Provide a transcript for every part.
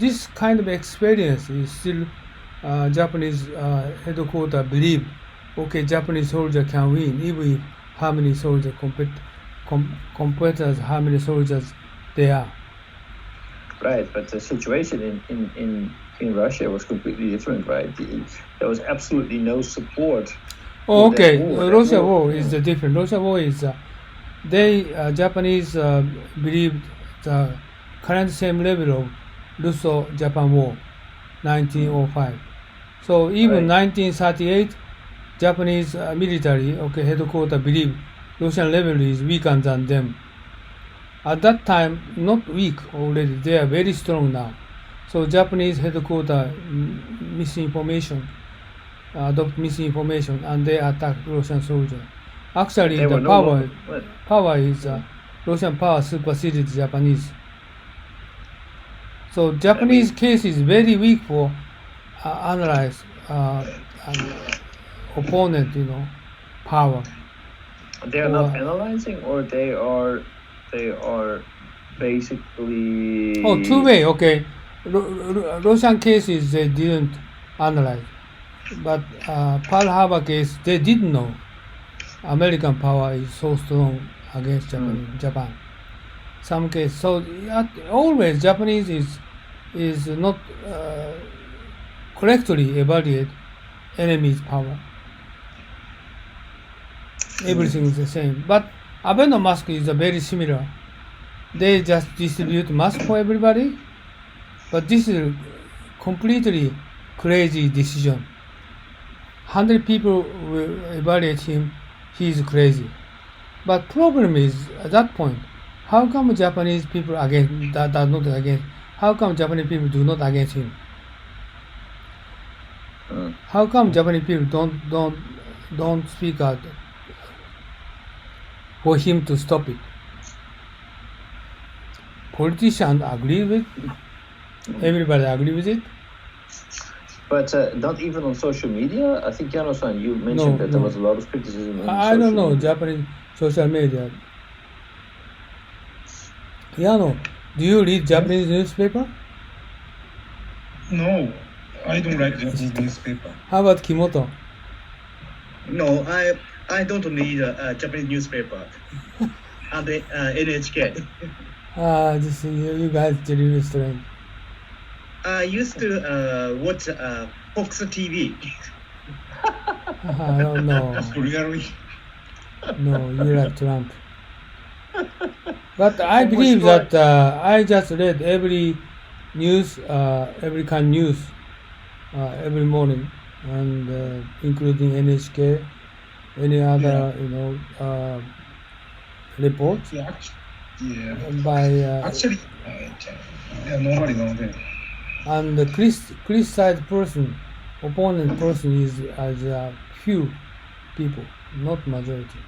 this kind of experience is still Japanese headquarters believe, okay, Japanese soldier can win, even if how many soldiers competitors, how many soldiers they are. Right, but the situation in Russia was completely different, right? There was absolutely no support. Oh, okay. Russia war is different. Russia war is Japanese believe the current same level of Russo-Japan war, 1905. So even 1938, Japanese military, okay, headquarters believe Russian level is weaker than them. At that time, not weak already, they are very strong now. So Japanese headquarters misinformation, adopt misinformation, and they attack Russian soldiers. Actually, the power is Russian power superseded Japanese. So Japanese case is very weak for analyze opponent, power. They are not analyzing, or they are basically. Oh, two-way. Okay, Russian cases they didn't analyze, but Pearl Harbor case they did know. American power is so strong against Japan. Some case, so always Japanese is not correctly evaluate enemy's power. Everything is the same, but Abeno mask is very similar. They just distribute mask for everybody, but this is completely crazy decision. 100 people will evaluate him. He is crazy. But problem is at that point, how come Japanese people against that are not against? How come Japanese people do not against him? How come Japanese people don't speak out for him to stop it? Politicians agree with everybody agree with it. But not even on social media. I think Yano-san, you mentioned that there was a lot of criticism. I don't know Japanese social media. Yano, do you read Japanese newspaper? No, I don't like Japanese newspaper. How about Kimoto? No, I don't read Japanese newspaper. And NHK. Just you guys really strange. I used to watch Fox TV. I don't know. Really? No, you like Trump. But I believe that I just read every news, every kind of news, every morning, and including NHK, any other reports. By actually, nobody knows that. And the criticized person, opponent person is as a few people, not majority.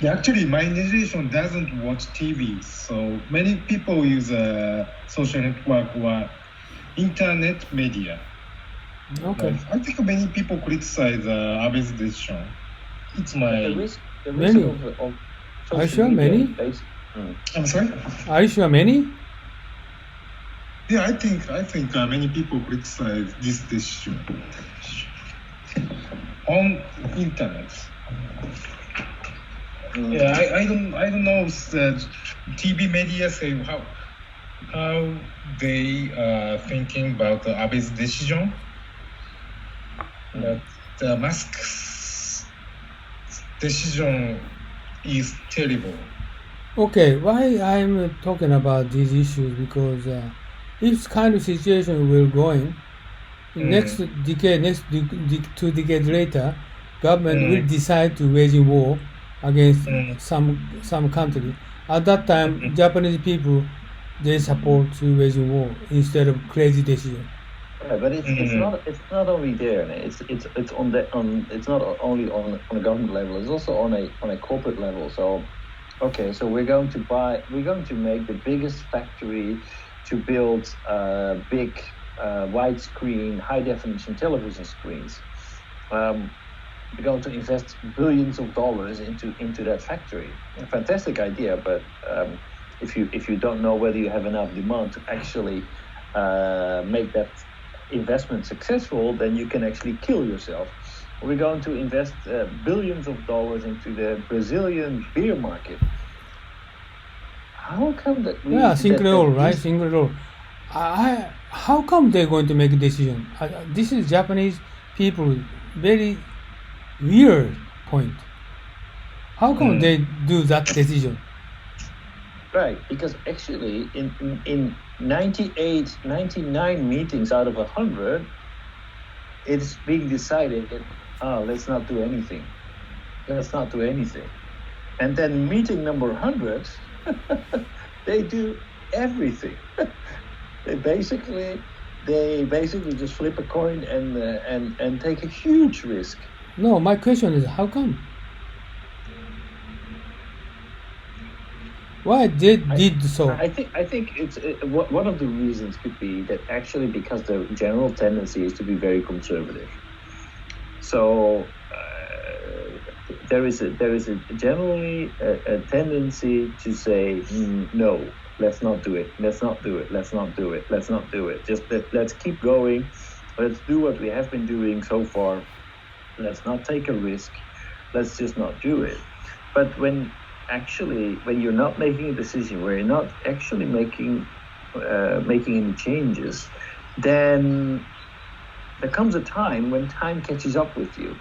Actually, my generation doesn't watch TV, so many people use social network or internet media. Okay. I think many people criticize Abe's decision. It's my many. Are you sure many? I'm sorry. Are you sure many? Yeah, I think many people criticize this decision on internet. Yeah, I don't know if the TV media say how they are thinking about Abe's decision. But the mask's decision is terrible. Okay, why I'm talking about these issues because if kind of situation will going next decade, next 2 decades later, government will decide to wage war against some country. At that time, Japanese people they support to wage war instead of crazy decision. Yeah, but it's not only there. It's not only on a government level. It's also on a corporate level. So, okay, so we're going to make the biggest factory to build big widescreen, high definition television screens. We're going to invest billions of dollars into that factory. A fantastic idea, but if you don't know whether you have enough demand to actually make that investment successful, then you can actually kill yourself. We're going to invest billions of dollars into the Brazilian beer market. How come that we... Yeah, single, right? Single. How come they're going to make a decision? This is Japanese people very weird point. How come they do that decision? Right, because actually in 99 meetings out of 100, it's being decided that, let's not do anything. Let's not do anything. And then meeting number 100, they do everything. They basically just flip a coin and take a huge risk. No, my question is how come? Why they did so? I think it's one of the reasons could be that actually because the general tendency is to be very conservative. So there is generally a tendency to say no. Let's not do it. Let's not do it. Let's not do it. Let's not do it. Just let's keep going. Let's do what we have been doing so far. Let's not take a risk. Let's just not do it. But when you're not making a decision, where you're not actually making any changes, then there comes a time when time catches up with you.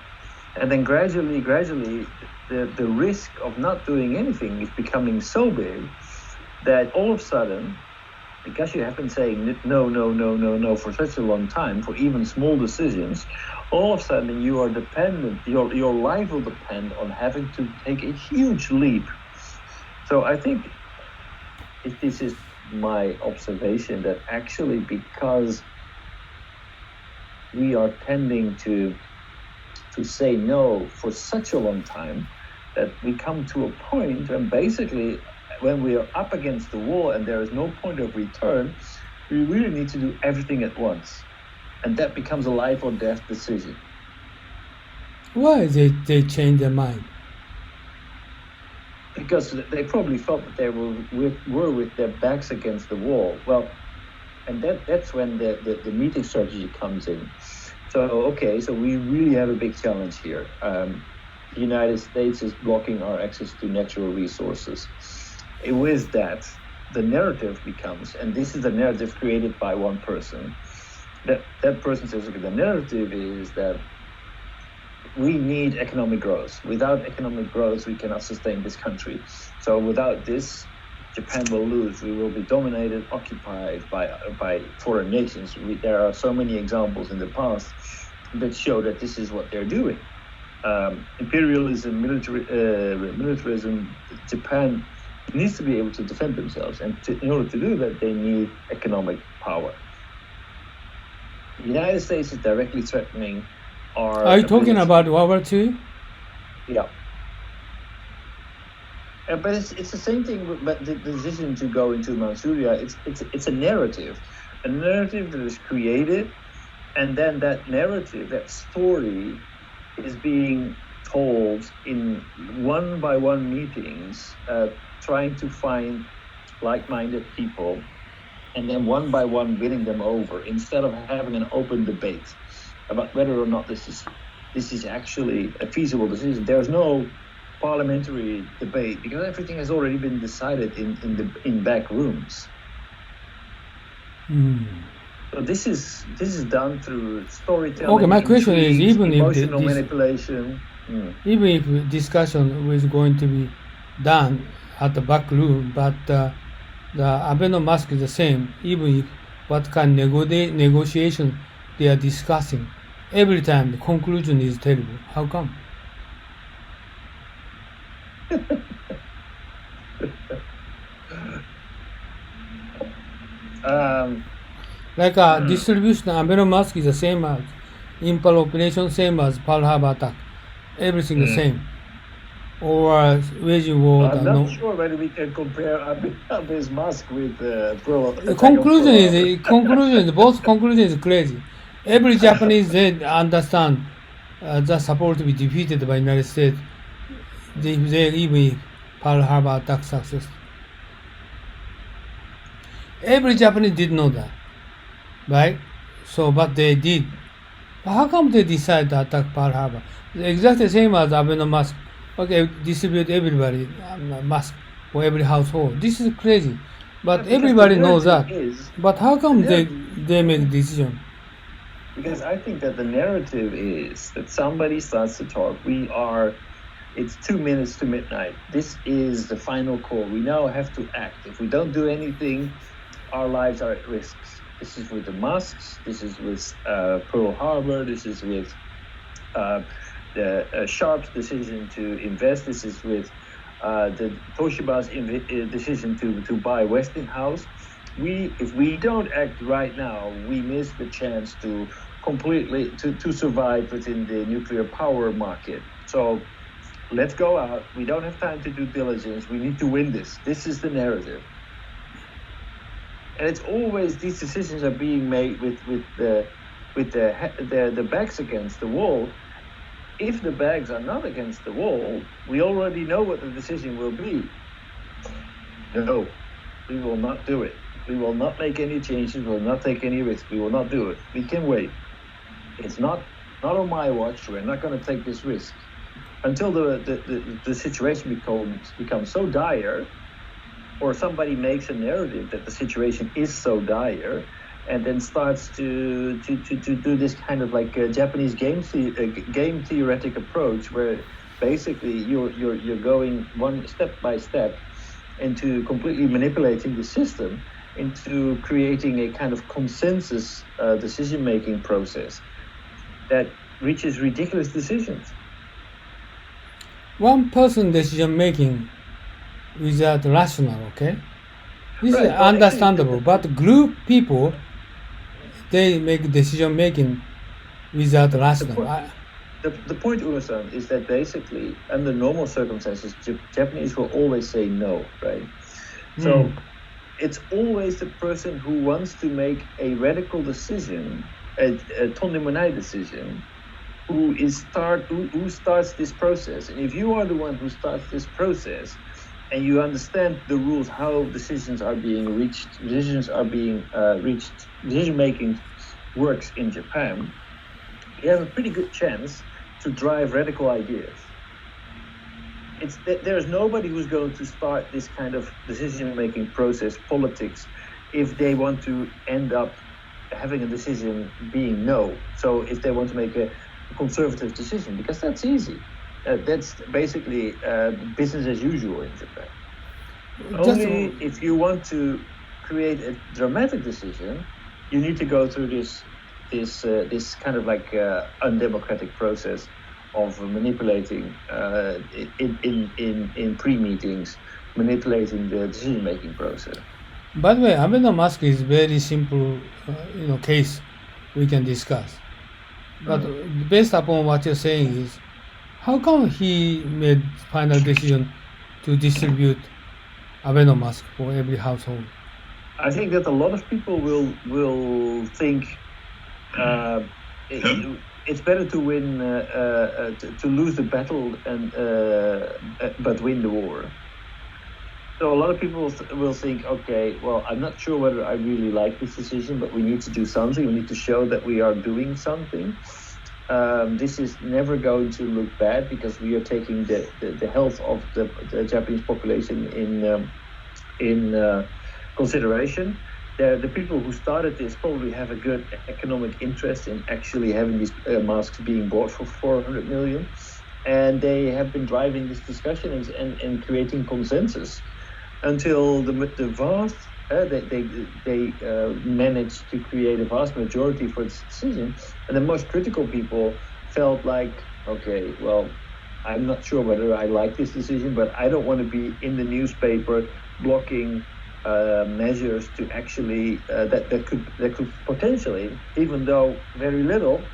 And then gradually, the risk of not doing anything is becoming so big that all of a sudden, because you have been saying no for such a long time, for even small decisions, all of a sudden you are dependent, your life will depend on having to take a huge leap. So I think this is my observation, that actually because we are tending to say no for such a long time, that we come to a point when basically when we are up against the wall and there is no point of return, we really need to do everything at once. And that becomes a life or death decision. Why they change their mind? Because they probably felt that they were with their backs against the wall. Well, and that's when the meeting strategy comes in. So we really have a big challenge here. The United States is blocking our access to natural resources. With that, the narrative becomes, and this is the narrative created by one person, that person says, okay, the narrative is that we need economic growth. Without economic growth, we cannot sustain this country. So without this, Japan will lose. We will be dominated, occupied by foreign nations. There are so many examples in the past that show that this is what they're doing. Imperialism, militarism, Japan needs to be able to defend themselves, and in order to do that, they need economic power. The United States is directly threatening our... Are you talking about World War II? Yeah. But it's the same thing. But the decision to go into Manchuria, it's a narrative that is created, and then that narrative, that story, is being told in one-by-one meetings, trying to find like-minded people, and then one-by-one winning them over, instead of having an open debate about whether or not this is actually a feasible decision. There's no parliamentary debate because everything has already been decided in back rooms. So this is done through storytelling. Okay, my question is, even emotional if manipulation, even if discussion is going to be done at the back room, but the Abenomics is the same, even if what kind of negotiation they are discussing, every time the conclusion is terrible. How come? Distribution Abenomics is the same as Impel operation, same as Pearl Harbor attack. Everything the same. Or waging war. I'm not sure whether we can compare Abe's mask with Pearl. The conclusion is both conclusion is crazy. Every Japanese they understand the support to be defeated by United States. They even Pearl Harbor attack success. every Japanese did know that, right? So, but they did. But how come they decided to attack Pearl Harbor? Exactly the same as Abenomics. Okay, distribute everybody mask for every household. This is crazy, but Yeah, because everybody the knows that. narrative is- But how come the they narrative- make decision? Because I think that the narrative is that somebody starts to talk. It's 2 minutes to midnight. This is the final call. We now have to act. If we don't do anything, our lives are at risk. This is with the masks. This is with Pearl Harbor. This is with the Sharp's decision to invest. This is with the Toshiba's decision to buy Westinghouse. If we don't act right now, we miss the chance to completely to survive within the nuclear power market. So let's go out. We don't have time to do diligence. We need to win this. This is the narrative. And it's always these decisions are being made with the backs against the wall. If the bags are not against the wall, we already know what the decision will be. No, we will not do it. We will not make any changes. We will not take any risk. We will not do it. We can wait. It's not on my watch. We're not going to take this risk until the situation becomes so dire, or somebody makes a narrative that the situation is so dire, and then starts to do this kind of like a Japanese game theoretic approach, where basically you're going one step by step into completely manipulating the system into creating a kind of consensus decision-making process that reaches ridiculous decisions. One person decision making without rational, okay? This Right, is but understandable, but group people, they make decision making without rational. The point, Uno-san, is that basically under normal circumstances, Japanese will always say no, right? So it's always the person who wants to make a radical decision, a tondemonai decision, who starts this process. And if you are the one who starts this process, and you understand the rules, how decisions are being reached, decision making works in Japan, you have a pretty good chance to drive radical ideas. There's nobody who's going to start this kind of decision-making process, politics, if they want to end up having a decision being no. So if they want to make a conservative decision, because that's easy. That's basically business as usual in Japan. Only if you want to create a dramatic decision, you need to go through this kind of like undemocratic process of manipulating in pre-meetings, manipulating the decision-making process. By the way, Abenomics is very simple, case we can discuss. But based upon what you're saying is, how come he made final decision to distribute Abenomics for every household? I think that a lot of people will think it's better to win to lose the battle but win the war. So a lot of people will think, okay, well, I'm not sure whether I really like this decision, but we need to do something. We need to show that we are doing something. This is never going to look bad because we are taking the health of the Japanese population in consideration. The people who started this probably have a good economic interest in actually having these masks being bought for 400 million. And they have been driving this discussion and creating consensus until they managed to create a vast majority for this decision. And the most critical people felt like, okay, well, I'm not sure whether I like this decision, but I don't want to be in the newspaper blocking measures to actually that could potentially, even though very little,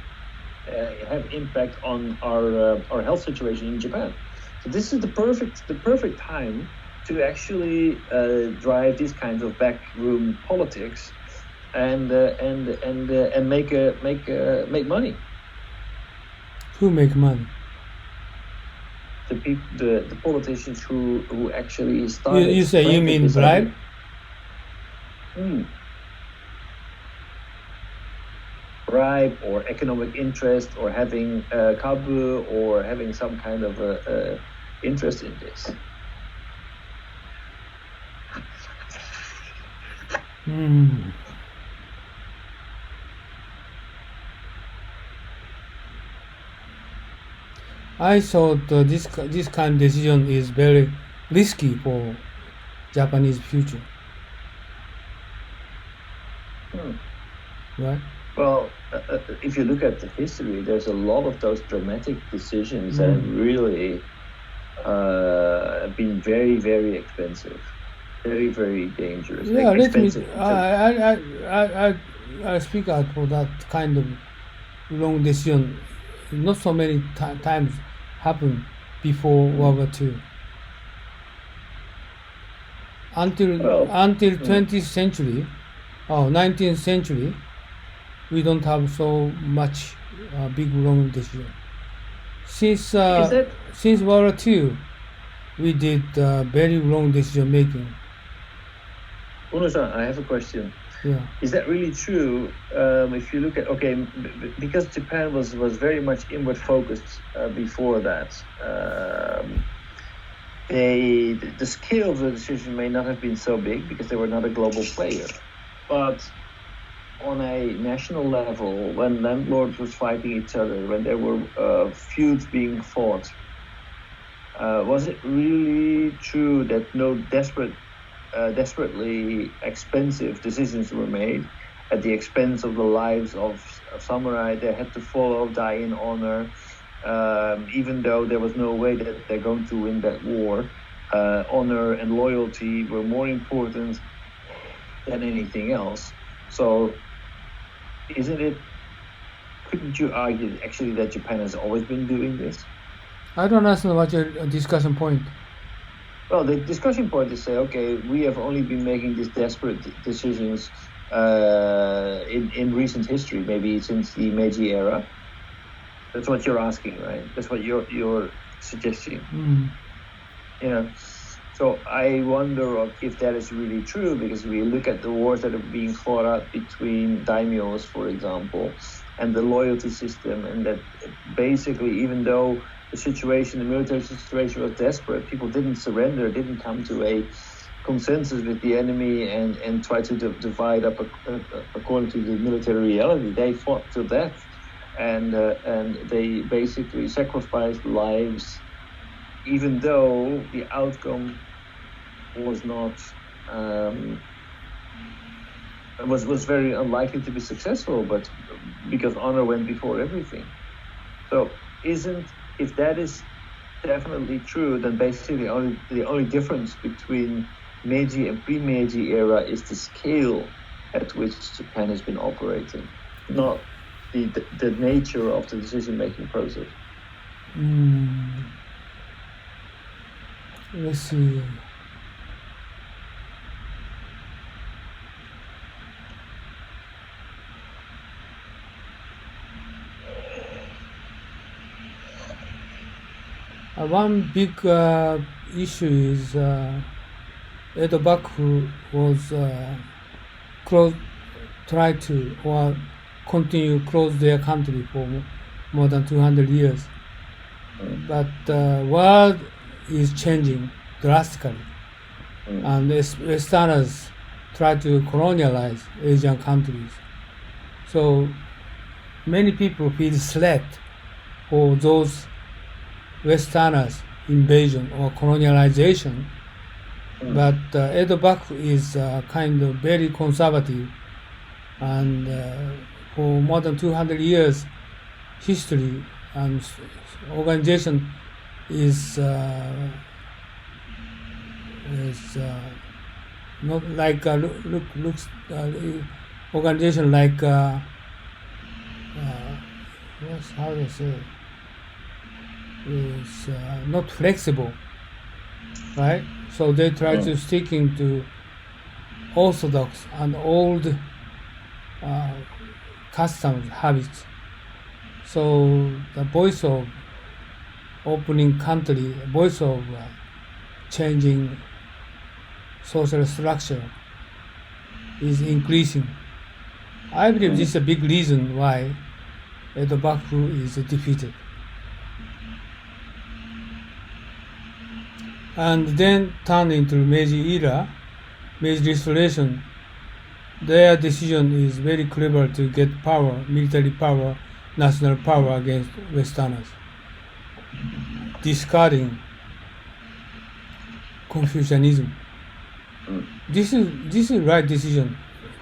have impact on our health situation in Japan. So this is the perfect time to actually drive these kinds of backroom politics and make money. Who make money? The politicians who actually started. You mean bribe? bribe or economic interest or having kabu or having some kind of interest in this. I thought this kind of decision is very risky for Japanese future. Right? Well, if you look at the history, there's a lot of those dramatic decisions that have really been very, very expensive, very, very dangerous. Yeah, let me. Expensive. I speak out for that kind of wrong decision. Not so many times happened before World War II. Until 20th century, or 19th century, we don't have so much big wrong decision. Since World War II, we did very wrong decision making. Uno-san, I have a question. Yeah. Is that really true? If you look at because Japan was very much inward focused before that. The scale of the decision may not have been so big because they were not a global player, but on a national level, when landlords was fighting each other, when there were feuds being fought, was it really true that no desperately expensive decisions were made at the expense of the lives of samurai? They had to follow, die in honor, even though there was no way that they're going to win that war. Honor and loyalty were more important than anything else. So couldn't you argue actually that Japan has always been doing this? I don't understand what your discussion point. Well, the discussion point is say, okay, we have only been making these desperate decisions in recent history, maybe since the Meiji era. That's what you're asking, right? That's what you're suggesting. So I wonder if that is really true, because we look at the wars that are being fought out between daimyos, for example, and the loyalty system, and that basically, even though the military situation was desperate, people didn't surrender, didn't come to a consensus with the enemy and try to divide up according to the military reality. They fought to death, and they basically sacrificed lives, even though the outcome was not was very unlikely to be successful, but because honor went before everything. So if that is definitely true, then basically the only difference between Meiji and pre-Meiji era is the scale at which Japan has been operating, not the nature of the decision-making process. Let's see. One big issue is Edo Bakufu was try to or continue close their country for more than 200 years. But the world is changing drastically, and Westerners try to colonialize Asian countries. So many people feel threat for those Westerners' invasion or colonialization. But Edo Bakufu is kind of very conservative, and for more than 200 years, history and organization is not like looks organization like how to say is not flexible, right? So they try to sticking to orthodox and old customs, habits. So the voice of opening country, voice of changing social structure is increasing. I believe this is a big reason why Edo Bakufu is defeated. And then turned into Meiji era, Meiji Restoration. Their decision is very clever to get power, military power, national power against Westerners, discarding Confucianism. This is right decision.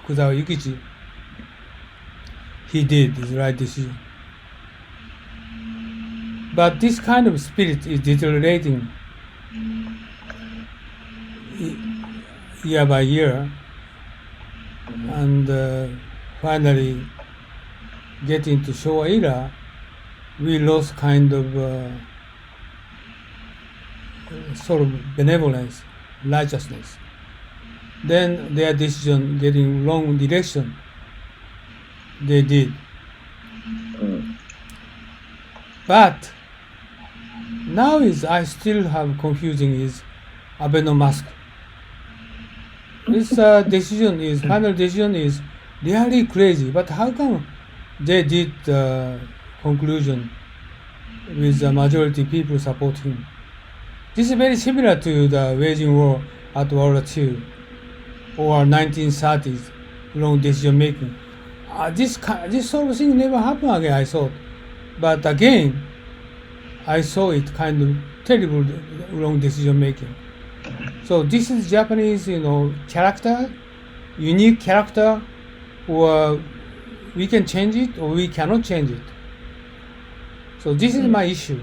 Kuzawa Yukichi, he did this right decision. But this kind of spirit is deteriorating year by year, and finally getting to Showa era, we lost kind of sort of benevolence, righteousness. Then their decision getting wrong direction, they did. But now is I still have confusing is Abenomics. This decision is final decision is really crazy. But how come they did conclusion with the majority people support him? This is very similar to the waging war at World War II or 1930s wrong decision making. This sort of thing never happened again, I thought. But again, I saw it kind of terrible wrong decision making. So this is Japanese, character, unique character, or we can change it or we cannot change it. So this is my issue.